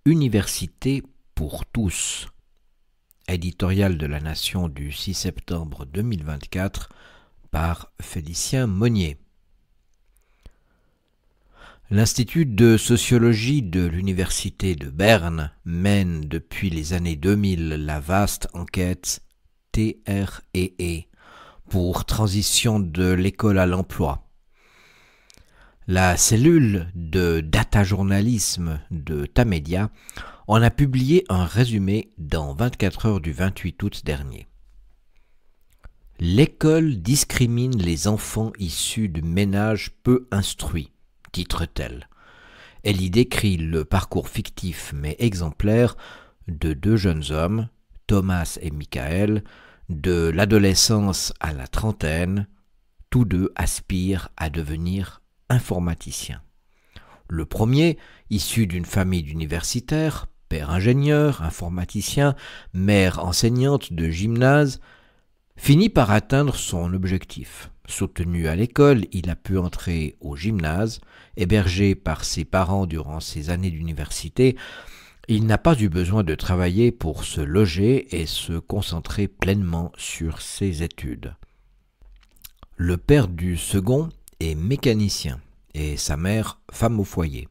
Université pour tous. Éditorial de la Nation du 6 septembre 2024 par Félicien Monnier. L'Institut de sociologie de l'Université de Berne mène depuis les années 2000 la vaste enquête TREE pour transition de l'école à l'emploi. La cellule de data journalisme de Tamedia en a publié un résumé dans 24 heures du 28 août dernier. L'école discrimine les enfants issus de ménages peu instruits, titre-t-elle. Elle y décrit le parcours fictif mais exemplaire de deux jeunes hommes, Thomas et Michael, de l'adolescence à la trentaine. Tous deux aspirent à devenir informaticien. Le premier, issu d'une famille d'universitaires, père ingénieur, informaticien, mère enseignante de gymnase, finit par atteindre son objectif. Soutenu à l'école, il a pu entrer au gymnase, hébergé par ses parents durant ses années d'université. Il n'a pas eu besoin de travailler pour se loger et se concentrer pleinement sur ses études. Le père du second est mécanicien et sa mère femme au foyer.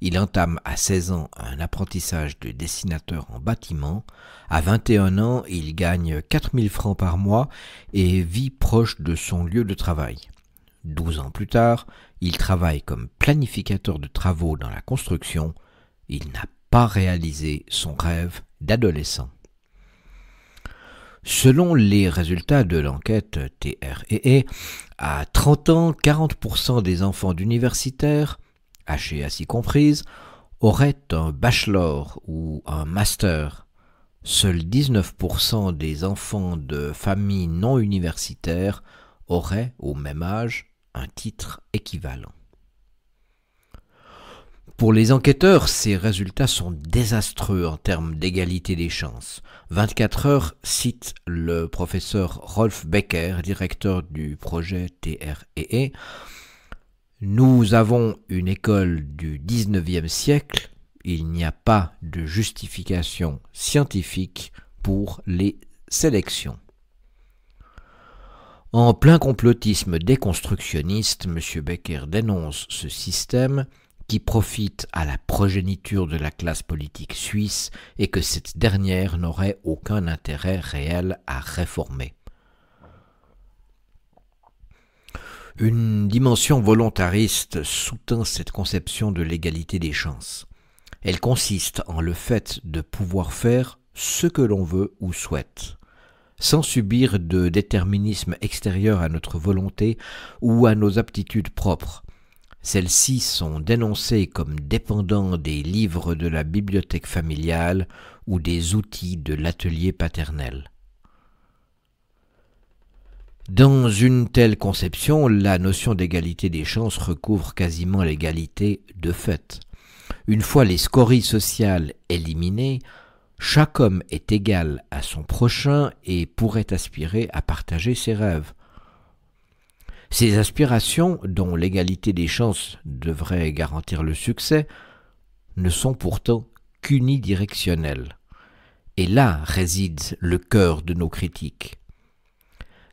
Il entame à 16 ans un apprentissage de dessinateur en bâtiment. À 21 ans, il gagne 4000 francs par mois et vit proche de son lieu de travail. 12 ans plus tard, il travaille comme planificateur de travaux dans la construction. Il n'a pas réalisé son rêve d'adolescent. Selon les résultats de l'enquête TREE, à 30 ans, 40% des enfants d'universitaires, H et A y comprises, auraient un bachelor ou un master. Seuls 19% des enfants de familles non universitaires auraient, au même âge, un titre équivalent. Pour les enquêteurs, ces résultats sont désastreux en termes d'égalité des chances. 24 heures cite le professeur Rolf Becker, directeur du projet TREE. Nous avons une école du 19e siècle. Il n'y a pas de justification scientifique pour les sélections. En plein complotisme déconstructionniste, M. Becker dénonce ce système qui profite à la progéniture de la classe politique suisse et que cette dernière n'aurait aucun intérêt réel à réformer. Une dimension volontariste sous-tend cette conception de l'égalité des chances. Elle consiste en le fait de pouvoir faire ce que l'on veut ou souhaite, sans subir de déterminisme extérieur à notre volonté ou à nos aptitudes propres. Celles-ci sont dénoncées comme dépendant des livres de la bibliothèque familiale ou des outils de l'atelier paternel. Dans une telle conception, la notion d'égalité des chances recouvre quasiment l'égalité de fait. Une fois les scories sociales éliminées, chaque homme est égal à son prochain et pourrait aspirer à partager ses rêves. Ces aspirations, dont l'égalité des chances devrait garantir le succès, ne sont pourtant qu'unidirectionnelles. Et là réside le cœur de nos critiques.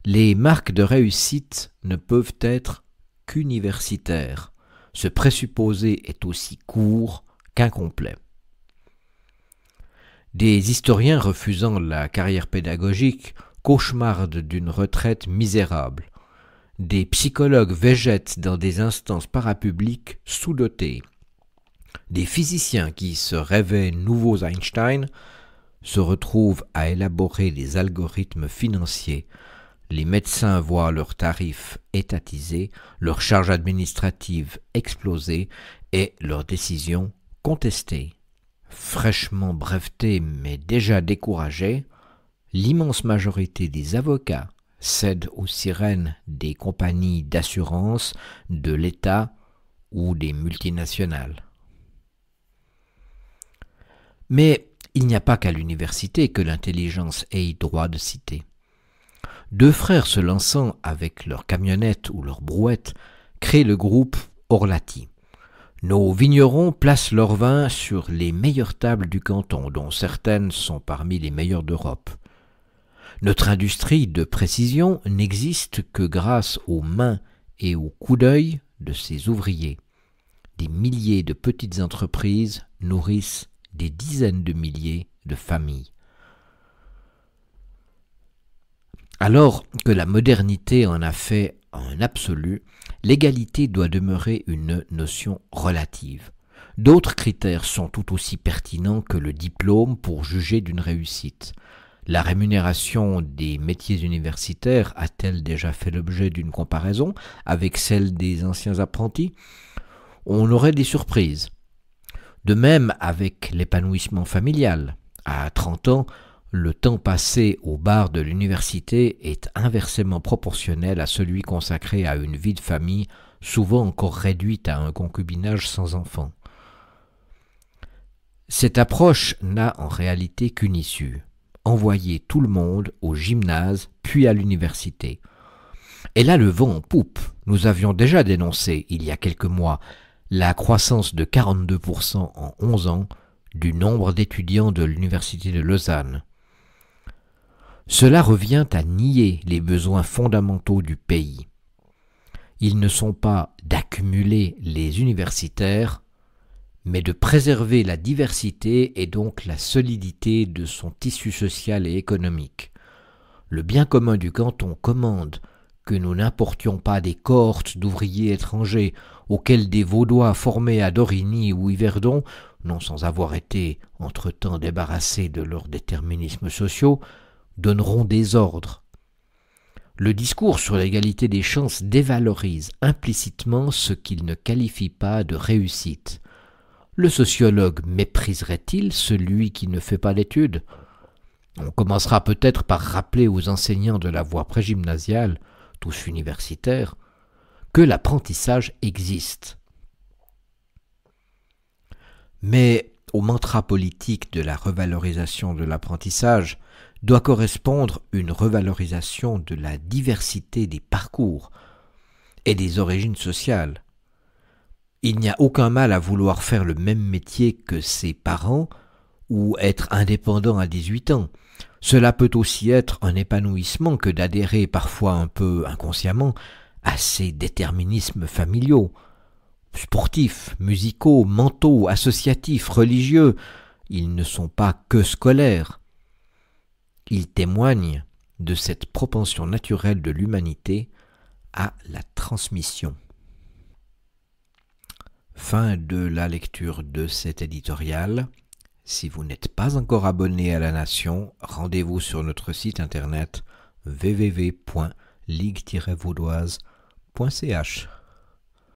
Les marques de réussite ne peuvent être qu'universitaires. Ce présupposé est aussi court qu'incomplet. Des historiens refusant la carrière pédagogique cauchemardent d'une retraite misérable. Des psychologues végètent dans des instances parapubliques sous-dotées. Des physiciens qui se rêvaient nouveaux Einstein se retrouvent à élaborer des algorithmes financiers. Les médecins voient leurs tarifs étatisés, leurs charges administratives exploser et leurs décisions contestées. Fraîchement brevetés mais déjà découragés, l'immense majorité des avocats cèdent aux sirènes des compagnies d'assurance, de l'État ou des multinationales. Mais il n'y a pas qu'à l'université que l'intelligence ait droit de citer. Deux frères se lançant avec leur camionnette ou leur brouette créent le groupe Orlati. Nos vignerons placent leurs vins sur les meilleures tables du canton, dont certaines sont parmi les meilleures d'Europe. Notre industrie de précision n'existe que grâce aux mains et au coup d'œil de ses ouvriers. Des milliers de petites entreprises nourrissent des dizaines de milliers de familles. Alors que la modernité en a fait un absolu, l'égalité doit demeurer une notion relative. D'autres critères sont tout aussi pertinents que le diplôme pour juger d'une réussite. La rémunération des métiers universitaires a-t-elle déjà fait l'objet d'une comparaison avec celle des anciens apprentis ? On aurait des surprises. De même avec l'épanouissement familial. À 30 ans, le temps passé au bar de l'université est inversement proportionnel à celui consacré à une vie de famille, souvent encore réduite à un concubinage sans enfants. Cette approche n'a en réalité qu'une issue: envoyer tout le monde au gymnase puis à l'université. Et là, le vent en poupe. Nous avions déjà dénoncé, il y a quelques mois, la croissance de 42% en 11 ans du nombre d'étudiants de l'Université de Lausanne. Cela revient à nier les besoins fondamentaux du pays. Ils ne sont pas d'accumuler les universitaires, mais de préserver la diversité et donc la solidité de son tissu social et économique. Le bien commun du canton commande que nous n'importions pas des cohortes d'ouvriers étrangers auxquels des Vaudois formés à Dorigny ou Yverdon, non sans avoir été entre-temps débarrassés de leurs déterminismes sociaux, donneront des ordres. Le discours sur l'égalité des chances dévalorise implicitement ce qu'il ne qualifie pas de réussite. Le sociologue mépriserait-il celui qui ne fait pas d'études ? On commencera peut-être par rappeler aux enseignants de la voie prégymnasiale, tous universitaires, que l'apprentissage existe. Mais au mantra politique de la revalorisation de l'apprentissage doit correspondre une revalorisation de la diversité des parcours et des origines sociales. Il n'y a aucun mal à vouloir faire le même métier que ses parents ou être indépendant à 18 ans. Cela peut aussi être un épanouissement que d'adhérer parfois un peu inconsciemment à ces déterminismes familiaux, sportifs, musicaux, mentaux, associatifs, religieux. Ils ne sont pas que scolaires. Ils témoignent de cette propension naturelle de l'humanité à la transmission. Fin de la lecture de cet éditorial. Si vous n'êtes pas encore abonné à La Nation, rendez-vous sur notre site internet www.ligue-vaudoise.ch.